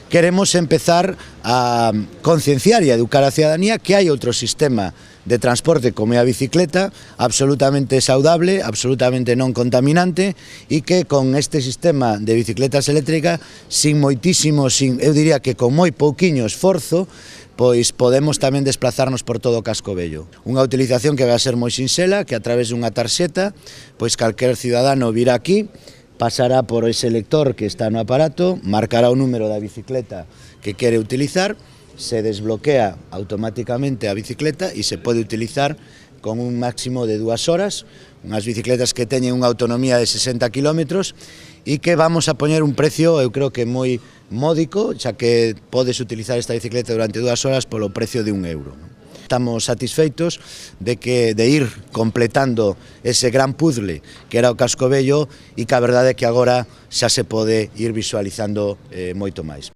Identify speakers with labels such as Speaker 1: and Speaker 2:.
Speaker 1: Queremos empezar a concienciar e a educar a cidadanía que hai outro sistema de transporte como é a bicicleta, absolutamente saudable, absolutamente non contaminante, e que con este sistema de bicicletas eléctricas, eu diría que con moi pouquiño esforzo, pois podemos tamén desplazarnos por todo o casco vello. Unha utilización que vai a ser moi sinxela, que a través dunha tarxeta, pois calquer cidadano virá aquí, pasará por ese lector que está no aparato, marcará o número da bicicleta que quere utilizar, se desbloquea automáticamente a bicicleta e se pode utilizar con un máximo de 2 horas, unhas bicicletas que teñen unha autonomía de 60 km e que vamos a poñer un precio, eu creo que moi módico, xa que podes utilizar esta bicicleta durante 2 horas polo precio de €1. Estamos satisfeitos de ir completando ese gran puzzle que era o casco vello e que a verdade é que agora xa se pode ir visualizando moito máis.